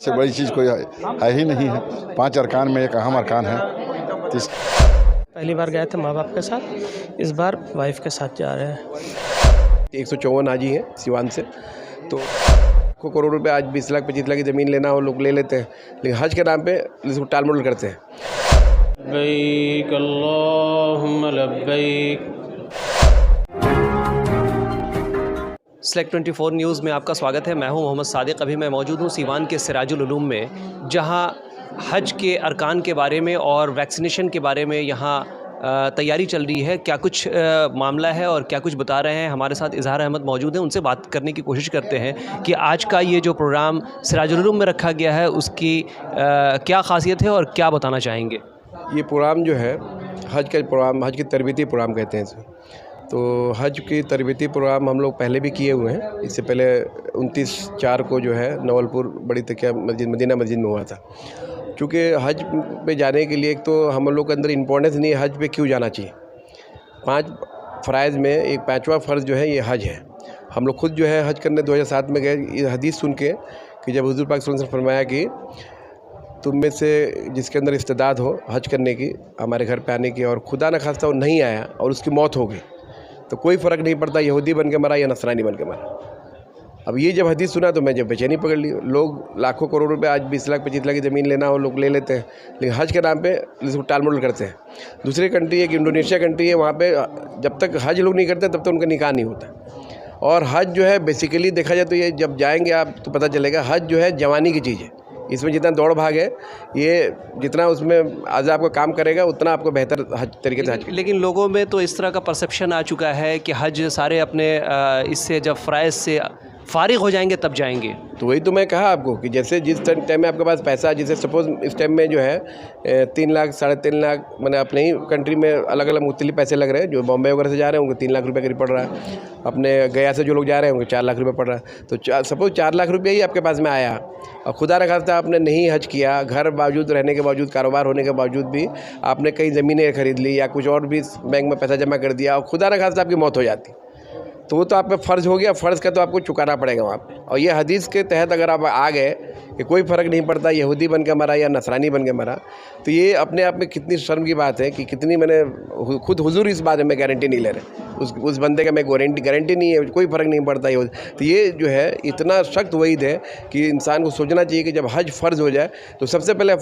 से बड़ी चीज़ कोई है ही नहीं है। 5 अरकान में एक अहम अरकान है। पहली बार गए थे माँ बाप के साथ, इस बार वाइफ के साथ जा रहे हैं। 154 हाजी हैं सिवान से, तो को करोड़ रुपए आज 20 लाख 25 लाख की ज़मीन लेना हो लोग ले लेते हैं, लेकिन हज के नाम पे इसको टाल मटोल करते हैं। लब्बैक अल्लाहुम्मा लब्बैक। Select 24 न्यूज़ में आपका स्वागत है। मैं हूं मोहम्मद सादिक। अभी मैं मौजूद हूं सीवान के सिराजुल उलूम में, जहां हज के अरकान के बारे में और वैक्सीनेशन के बारे में यहां तैयारी चल रही है। क्या कुछ मामला है और क्या कुछ बता रहे हैं, हमारे साथ इजहार अहमद मौजूद हैं। उनसे बात करने की कोशिश करते हैं कि आज का ये जो प्रोग्राम सिराजुल उलूम में रखा गया है उसकी क्या ख़ासियत है और क्या बताना चाहेंगे। ये प्रोग्राम जो है हज का प्रोग्राम, हज की तरबियती प्रोग्राम कहते हैं इसे। तो हज की तरबियती प्रोग्राम हम लोग पहले भी किए हुए हैं। इससे पहले 29/4 को जो है नवलपुर बड़ी तकिया मस्जिद मदीना मस्जिद में हुआ था। चूँकि हज पे जाने के लिए एक तो हम लोग के अंदर इम्पोर्टेंस नहीं है हज पे क्यों जाना चाहिए। 5 फ़राइज़ में एक 5वां फ़र्ज़ जो है ये हज है। हम लोग खुद जो है हज करने 2007 में गए। ये हदीस सुन के कि जब हुज़ूर पाक सल्लल्लाहु अलैहि वसल्लम फरमाया कि तुम में से जिसके अंदर इस्तेदाद हो हज करने की, हमारे घर पे आने की, और खुदा न खास्ता वो नहीं आया और उसकी मौत हो गई, तो कोई फ़र्क नहीं पड़ता यहूदी बन के मरा या नसरानी बन के मरा। अब ये जब हदीस सुना तो मैं जब बेचैनी पकड़ ली। लोग लाखों करोड़ रुपए आज 20 लाख 25 लाख की ज़मीन लेना हो लोग ले लेते हैं, लेकिन हज के नाम पे इसको टाल मटोल करते हैं। दूसरी कंट्री है कि इंडोनेशिया कंट्री है, वहाँ पे जब तक हज लोग नहीं करते तब तक उनका निकाह नहीं होता। और हज जो है बेसिकली देखा जाए तो ये जब जाएंगे आप तो पता चलेगा हज जो है जवानी की चीज़ है। इसमें जितना दौड़ भाग है, ये जितना उसमें आज आपका काम करेगा उतना आपको बेहतर हज तरीके से हज। लेकिन लोगों में तो इस तरह का परसेप्शन आ चुका है कि हज सारे अपने इससे जब फ़राइज़ से फ़ारिग हो जाएंगे तब जाएंगे। तो वही तो मैं कहा आपको कि जैसे जिस टाइम में आपके पास पैसा, जैसे सपोज़ इस टाइम में जो है 3 लाख 3.5 लाख, मैंने अपने ही कंट्री में अलग अलग मुख्तलिफ पैसे लग रहे हैं। जो बॉम्बे वगैरह से जा रहे हैं उनको 3 लाख रुपये करीब पड़ रहा है। अपने गया से जो लोग जा रहे हैं उनको 4 लाख रुपये पड़ रहा है। तो सपोज़ 4 लाख रुपये ही आपके पास में आया और खुदा न खास्ता आपने नहीं हज किया, घर बावजूद रहने के बावजूद, कारोबार होने के बावजूद भी आपने कई ज़मीनें खरीद ली या कुछ और भी बैंक में पैसा जमा कर दिया और खुदा न खास्ता आपकी मौत हो जाती, तो वो तो आप पे फ़र्ज़ हो गया। फ़र्ज़ का तो आपको चुकाना पड़ेगा वहाँ पे। और ये हदीस के तहत अगर आप आ गए कि कोई फ़र्क नहीं पड़ता यहूदी बन के मरा या नसरानी बन के मरा, तो ये अपने आप में कितनी शर्म की बात है कि कितनी, मैंने खुद हुजूर इस बारे में गारंटी नहीं ले रहे। उस बंदे का मैं गारंटी नहीं है, कोई फ़र्क नहीं पड़ता ये। तो ये जो है इतना सख्त वईद है कि इंसान को सोचना चाहिए कि जब हज फ़र्ज़ हो जाए तो सबसे पहले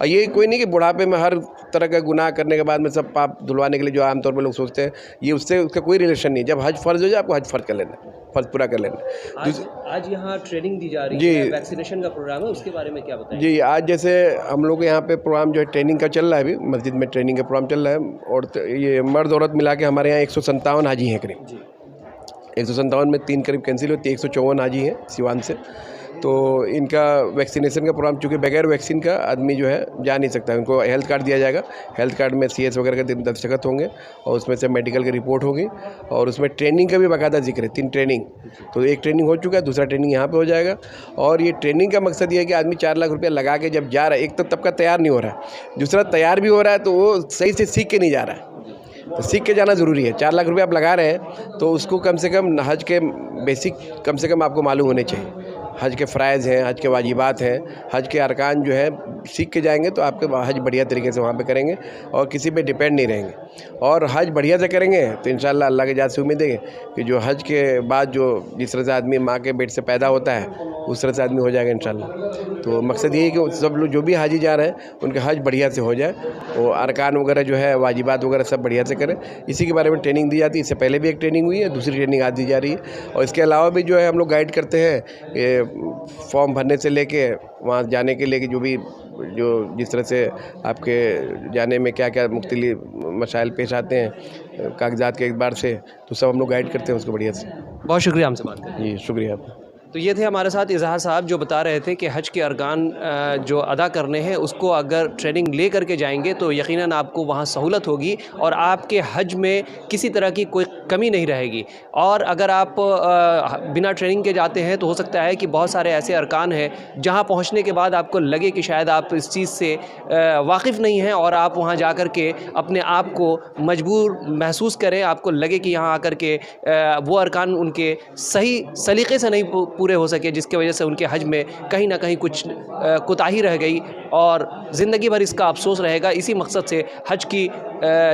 ये कोई नहीं कि बुढ़ापे में हर तरह का गुनाह करने के बाद में सब पाप धुलवाने के लिए जो आमतौर पर लोग सोचते हैं, ये उससे उसका कोई रिलेशन नहीं। जब हज फ़र्ज़ हो जाए आपको हज फ़र्ज़ कर लेना, फ़र्ज़ पूरा कर लेना। आज यहाँ ट्रेनिंग दी जा रही है, वैक्सीनेशन का प्रोग्राम है, उसके बारे में क्या बताएं? जी, आज जैसे हम लोग यहाँ पे प्रोग्राम जो है ट्रेनिंग का चल रहा है, अभी मस्जिद में ट्रेनिंग का प्रोग्राम चल रहा है। और ये मर्द औरत मिला के हमारे यहाँ 157 हाजी हैं करीब। 157 में 3 करीब कैंसिल होती है, 154 हाजी हैं सिवान से। तो इनका वैक्सीनेशन का प्रोग्राम, चूँकि बगैर वैक्सीन का आदमी जो है जा नहीं सकता। उनको हेल्थ कार्ड दिया जाएगा, हेल्थ कार्ड में CS वगैरह के दस्तखत होंगे और उसमें से मेडिकल की रिपोर्ट होगी और उसमें ट्रेनिंग का भी बाकायदा जिक्र है। 3 ट्रेनिंग, तो एक ट्रेनिंग हो चुका है, दूसरा ट्रेनिंग यहाँ पे हो जाएगा। और ये ट्रेनिंग का मकसद ये है कि आदमी 4 लाख रुपया लगा के जब जा रहा है, एक तो तबका तैयार नहीं हो रहा है, दूसरा तैयार भी हो रहा है तो वो सही से सीख के नहीं जा रहा है। तो सीख के जाना ज़रूरी है। 4 लाख रुपये आप लगा रहे हैं तो उसको कम से कम हज के बेसिक कम से कम आपको मालूम होने चाहिए। हज के फ़राइज़ हैं, हज के वाजिबात हैं, हज के अरकान जो है सीख के जाएंगे तो आपके हज बढ़िया तरीके से वहाँ पे करेंगे और किसी पे डिपेंड नहीं रहेंगे। और हज बढ़िया से करेंगे तो इंशाल्लाह अल्लाह की जात से उम्मीद है कि जो हज के बाद जो जिस तरह से आदमी माँ के पेट से पैदा होता है उस तरह से आदमी हो जाएगा इंशाल्लाह। तो मकसद यही है कि सब लोग जो भी हाजी जा रहे हैं उनके हज बढ़िया से हो जाए, वो अरकान वगैरह जो है वाजिबात वगैरह सब बढ़िया से करें। इसी के बारे में ट्रेनिंग दी जाती है। इससे पहले भी एक ट्रेनिंग हुई है, दूसरी ट्रेनिंग आज दी जा रही है। और इसके अलावा भी जो है हम लोग गाइड करते हैं, ये फॉर्म भरने से लेके वहाँ जाने के लिए कि जो जिस तरह से आपके जाने में क्या क्या मुख्तलिफ मसाइल पेश आते हैं कागजात के एतबार से, तो सब हम लोग गाइड करते हैं उसको बढ़िया से। बहुत शुक्रिया हमसे बात करने। जी शुक्रिया आपका। तो ये थे हमारे साथ इजहार साहब, जो बता रहे थे कि हज के अरकान जो अदा करने हैं उसको अगर ट्रेनिंग ले करके जाएंगे तो यकीनन आपको वहाँ सहूलत होगी और आपके हज में किसी तरह की कोई कमी नहीं रहेगी। और अगर आप बिना ट्रेनिंग के जाते हैं तो हो सकता है कि बहुत सारे ऐसे अरकान हैं जहाँ पहुँचने के बाद आपको लगे कि शायद आप इस चीज़ से वाकिफ़ नहीं हैं और आप वहाँ जा कर के अपने आप को मजबूर महसूस करें, आपको लगे कि यहाँ आकर के वो अरकान उनके सही सलीक़े से नहीं पूरे हो सके, जिसकी वजह से उनके हज में कहीं ना कहीं कुछ कोताही रह गई और ज़िंदगी भर इसका अफसोस रहेगा। इसी मकसद से हज की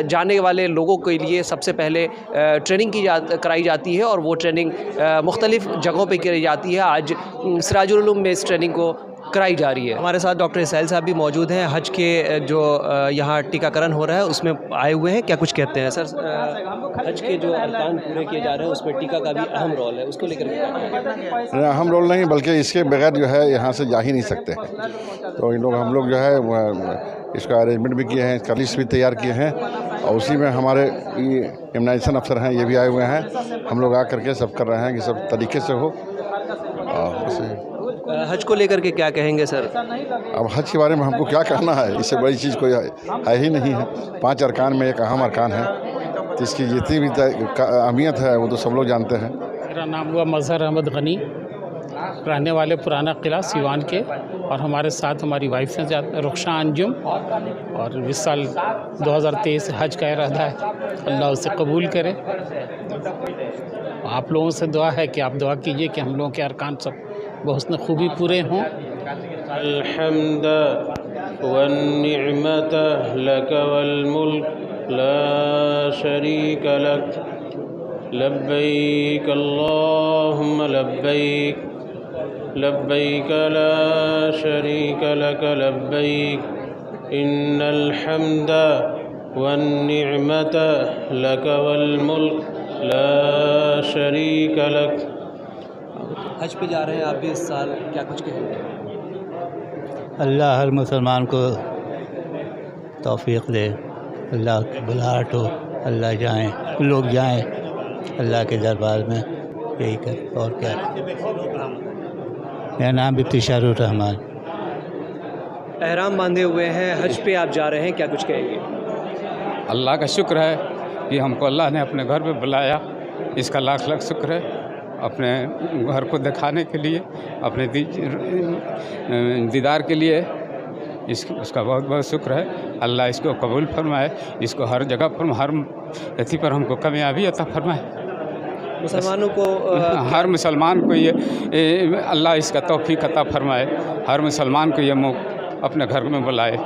जाने वाले लोगों के लिए सबसे पहले ट्रेनिंग कराई जाती है और वो ट्रेनिंग मुख्तलिफ़ जगहों पे की जाती है। आज सिराजुल उलूम में इस ट्रेनिंग को कराई जा रही है। हमारे साथ डॉक्टर इसैल साहब भी मौजूद हैं। हज के जो यहाँ टीकाकरण हो रहा है उसमें आए हुए हैं, क्या कुछ कहते हैं सर? हज के जो अरकान पूरे किए जा रहे हैं उसमें टीका का भी अहम रोल है, उसको लेकर के अहम रोल नहीं, बल्कि इसके बगैर जो है यहाँ से जा ही नहीं सकते। तो इन लोग हम लोग जो है इसका अरेंजमेंट भी किए हैं, इसका लिस्ट भी तैयार किए हैं और उसी में हमारे इम्यूनाइजेशन अफसर हैं, ये भी आए हुए हैं। हम लोग आ करके सब कर रहे हैं कि सब तरीके से हो। हज को लेकर के क्या कहेंगे सर? अब हज के बारे में हमको क्या कहना है, इससे बड़ी चीज़ कोई है ही नहीं है। 5 अरकान में एक अहम अरकान है, तो इसकी जितनी भी अहमियत है वो तो सब लोग जानते हैं। मेरा नाम हुआ मज़हर अहमद गनी, रहने वाले पुराना किला सिवान के, और हमारे साथ हमारी वाइफ हैं रुखशा अंजुम, और इस साल 2023 हज का इरादा है, अल्लाह उसे कबूल करे। आप लोगों से दुआ है कि आप दुआ कीजिए कि हम लोगों के अरकान सब बहुस्न खूबी पूरे हों। अल्हम्द वन्निअमत लक वल मुल्क ला शरीक लक लब्बैक अल्लाहुम्मा लब्बैक लब्बैक ला शरीक लक लब्बैक इन्नल हम्द वन्निअमत लक वल मुल्क ला शरीक लक। हज पे जा रहे हैं आप भी इस साल, क्या कुछ कहेंगे? अल्लाह हर मुसलमान को तौफीक दे, अल्लाह की बुलाहट हो, अल्लाह जाएं, लोग जाएं अल्लाह के दरबार में, यही कर और क्या। मेरा नाम इफ्तिशारुर रहमान। एहराम बांधे हुए हैं, हज पे आप जा रहे हैं, क्या कुछ कहेंगे? अल्लाह का शुक्र है कि हमको अल्लाह ने अपने घर पे बुलाया, इसका लाख लाख शुक्र है। अपने घर को दिखाने के लिए, अपने दीदार के लिए उसका बहुत बहुत शुक्र है। अल्लाह इसको कबूल फरमाए, इसको हर जगह पर हर अथी पर हमको कामयाबी अता फरमाए। मुसलमानों को हर मुसलमान को ये अल्लाह इसका तौफीक अता फरमाए, हर मुसलमान को ये अपने घर में बुलाए।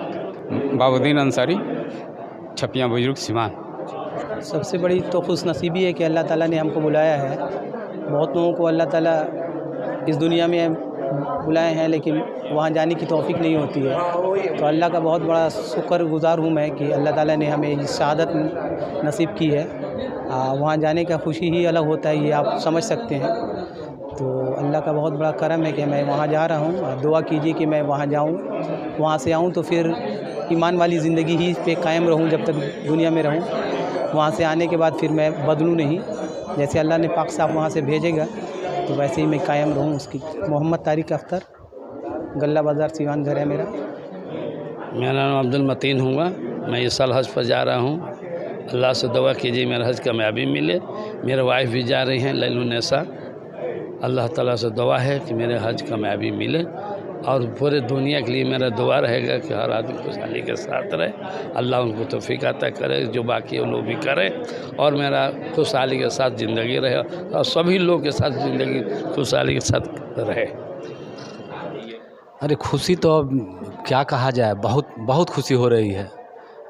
बाबुद्दीन अंसारी, छपियाँ बुजुर्ग सिवान। सबसे बड़ी तो खुशनसीबी है कि अल्लाह ताला ने हमको बुलाया है। बहुत लोगों को अल्लाह ताला इस दुनिया में बुलाए हैं लेकिन वहाँ जाने की तौफीक नहीं होती है, तो अल्लाह का बहुत बड़ा शुक्रगुज़ार हूँ मैं कि अल्लाह ताला ने हमें इस शहादत नसीब की है। वहाँ जाने का खुशी ही अलग होता है, ये आप समझ सकते हैं। तो अल्लाह का बहुत बड़ा करम है कि मैं वहाँ जा रहा हूँ। दुआ कीजिए कि मैं वहाँ जाऊँ, वहाँ से आऊँ तो फिर ईमान वाली ज़िंदगी ही पे कायम रहूँ जब तक दुनिया में रहूँ। वहाँ से आने के बाद फिर मैं बदलूँ नहीं, जैसे अल्लाह ने पाक साहब वहाँ से भेजेगा तो वैसे ही मैं कायम रहूँ उसकी। मोहम्मद तारिक अख्तर, गल्ला बाज़ार सिवान घर है मेरा। मेरा नाम अब्दुल मतीन हुआ। मैं इस साल हज पर जा रहा हूँ। अल्लाह से दुआ कीजिए मेरा हज कामयाबी मिले। मेरे वाइफ भी जा रही हैं लैलुन्नेसा। अल्लाह ताला से दुआ है कि मेरे हज कामयाबी मिले और पूरे दुनिया के लिए मेरा दुआ रहेगा कि हर आदमी खुशहाली के साथ रहे। अल्लाह उनको तौफीक अता करे, जो बाकी है लोग भी करें और मेरा खुशहाली के साथ ज़िंदगी रहे और सभी लोग के साथ ज़िंदगी खुशहाली के साथ रहे। अरे खुशी तो अब क्या कहा जाए, बहुत बहुत खुशी हो रही है।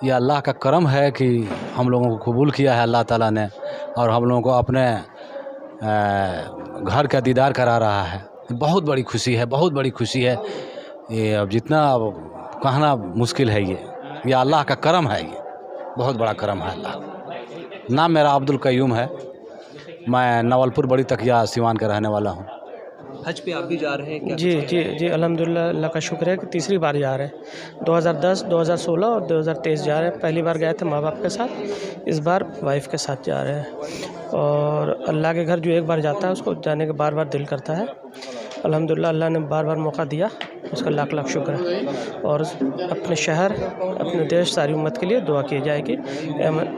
ये अल्लाह का करम है कि हम लोगों को कबूल किया है अल्लाह ताला ने और हम लोगों को अपने घर का दीदार करा रहा है। बहुत बड़ी खुशी है, बहुत बड़ी खुशी है। ये अब जितना अब कहना मुश्किल है, ये अल्लाह का करम है, ये बहुत बड़ा करम है अल्लाह। नाम मेरा अब्दुल कयूम है, मैं नवलपुर बड़ी तकिया सिवान का रहने वाला हूँ। हज पे आप भी जा रहे हैं क्या? जी अल्हम्दुलिल्लाह, अल्लाह का शुक्र है कि तीसरी बार जा रहे हैं। 2010, 2016 और 2023 जा रहे हैं। पहली बार गए थे माँ बाप के साथ, इस बार वाइफ के साथ जा रहे हैं। और अल्लाह के घर जो एक बार जाता है उसको जाने का बार बार दिल करता है। अल्हम्दुलिल्लाह अल्लाह ने बार बार मौका दिया, उसका लाख लाख शुक्र है। और अपने शहर, अपने देश, सारी उम्मत के लिए दुआ की जाए कि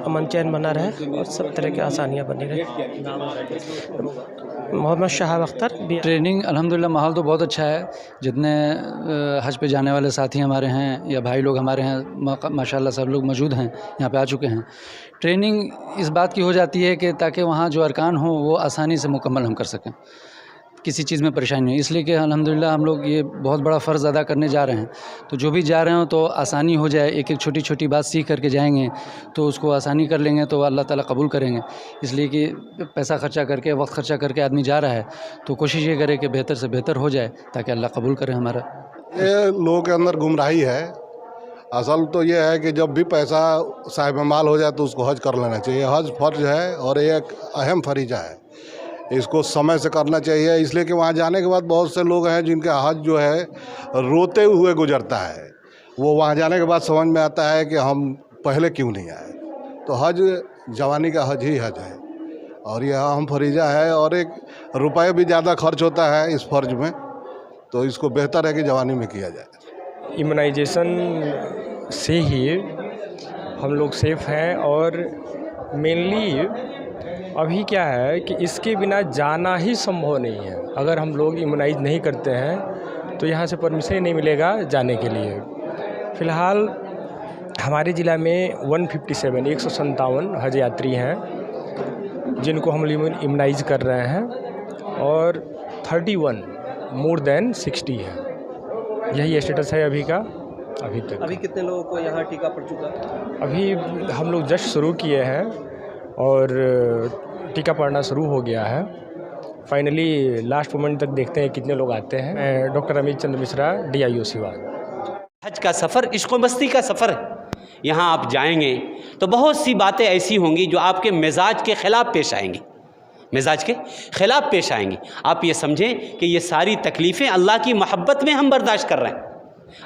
अमन चैन बना रहे और सब तरह की आसानियाँ बनी रहे। मोहम्मद शाहब अख्तर। ट्रेनिंग अल्हम्दुलिल्लाह माहौल तो बहुत अच्छा है। जितने हज पे जाने वाले साथी हमारे हैं या भाई लोग हमारे हैं, माशाल्लाह सब लोग मौजूद हैं, यहाँ पे आ चुके हैं। ट्रेनिंग इस बात की हो जाती है कि ताकि वहाँ जो अरकान हो वो आसानी से मुकम्मल हम कर सकें। किसी चीज़ में परेशानी नहीं, इसलिए कि अल्हम्दुलिल्लाह हम लोग ये बहुत बड़ा फ़र्ज़ अदा करने जा रहे हैं। तो जो भी जा रहे हो तो आसानी हो जाए, एक एक छोटी छोटी बात सीख करके जाएंगे तो उसको आसानी कर लेंगे तो अल्लाह ताला कबूल करेंगे। इसलिए कि पैसा खर्चा करके, वक्त खर्चा करके आदमी जा रहा है तो कोशिश ये करे कि बेहतर से बेहतर हो जाए ताकि अल्लाह कबूल करे हमारा। ये लोगों के अंदर गुमराही है। असल तो ये है कि जब भी पैसा साहिब माल हो जाए तो उसको हज कर लेना चाहिए। हज फ़र्ज है और एक अहम फरीजा है, इसको समय से करना चाहिए। इसलिए कि वहाँ जाने के बाद बहुत से लोग हैं जिनका हज जो है रोते हुए गुजरता है। वो वहाँ जाने के बाद समझ में आता है कि हम पहले क्यों नहीं आए। तो हज जवानी का हज ही हज है और यह अहम फरीजा है और एक रुपये भी ज़्यादा खर्च होता है इस फ़र्ज में, तो इसको बेहतर है कि जवानी में किया जाए। इम्यूनाइजेशन से ही हम लोग सेफ़ हैं और मेनली अभी क्या है कि इसके बिना जाना ही संभव नहीं है। अगर हम लोग इम्यूनाइज नहीं करते हैं तो यहाँ से परमिशन नहीं मिलेगा जाने के लिए। फ़िलहाल हमारे ज़िला में 157 हज यात्री हैं जिनको हम इम्यूनाइज कर रहे हैं और 31 मोर देन 60 है। यही स्टेटस है अभी का। अभी तक अभी कितने लोगों को यहाँ टीका पड़ चुका? अभी हम लोग जस्ट शुरू किए हैं और टीका पड़ना शुरू हो गया है। फाइनली लास्ट मोमेंट तक देखते हैं कितने लोग आते हैं। मैं डॉक्टर अमित चंद्र मिश्रा, DIO सिवान। हज का सफ़र इश्क़ मस्ती का सफ़र है। यहाँ आप जाएंगे तो बहुत सी बातें ऐसी होंगी जो आपके मिजाज के ख़िलाफ़ पेश आएंगी, मिजाज के ख़िलाफ़ पेश आएंगी। आप ये समझें कि ये सारी तकलीफ़ें अल्लाह की मोहब्बत में हम बर्दाश्त कर रहे हैं,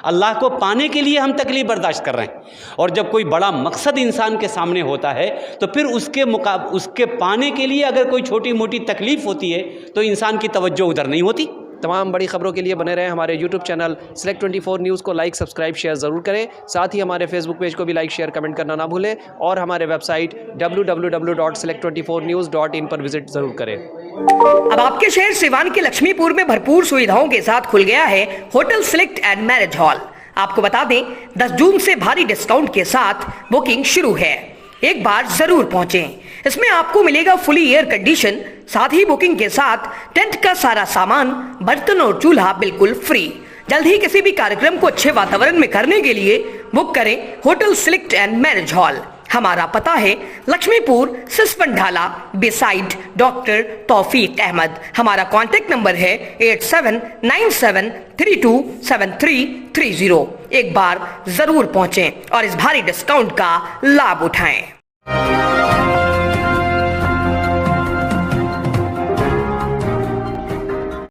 अल्लाह को पाने के लिए हम तकलीफ़ बर्दाश्त कर रहे हैं। और जब कोई बड़ा मकसद इंसान के सामने होता है तो फिर उसके पाने के लिए अगर कोई छोटी मोटी तकलीफ़ होती है तो इंसान की तवज्जो उधर नहीं होती। तमाम बड़ी खबरों के लिए बने रहें हमारे YouTube चैनल Select 24 न्यूज़ को लाइक, सब्सक्राइब, शेयर ज़रूर करें। साथ ही हमारे फेसबुक पेज को भी लाइक, शेयर, कमेंट करना ना भूलें और हमारे वेबसाइट www.select24news.in पर विजिट ज़रूर करें। अब आपके शहर सिवान के लक्ष्मीपुर में भरपूर सुविधाओं के साथ खुल गया है hotel select and marriage hall. आपको बता दें 10 जून से भारी डिस्काउंट के साथ बुकिंग शुरू है, एक बार जरूर पहुंचें। इसमें आपको मिलेगा फुली एयर कंडीशन, साथ ही बुकिंग के साथ टेंट का सारा सामान, बर्तन और चूल्हा बिल्कुल फ्री। जल्द ही किसी भी कार्यक्रम को अच्छे वातावरण में करने के लिए बुक करें hotel select and marriage hall. हमारा पता है लक्ष्मीपुर सिसपन ढाला बिसाइड डॉक्टर तौफीक अहमद। हमारा कॉन्टेक्ट नंबर है 8797327330। एक बार जरूर पहुंचें और इस भारी डिस्काउंट का लाभ उठाएं।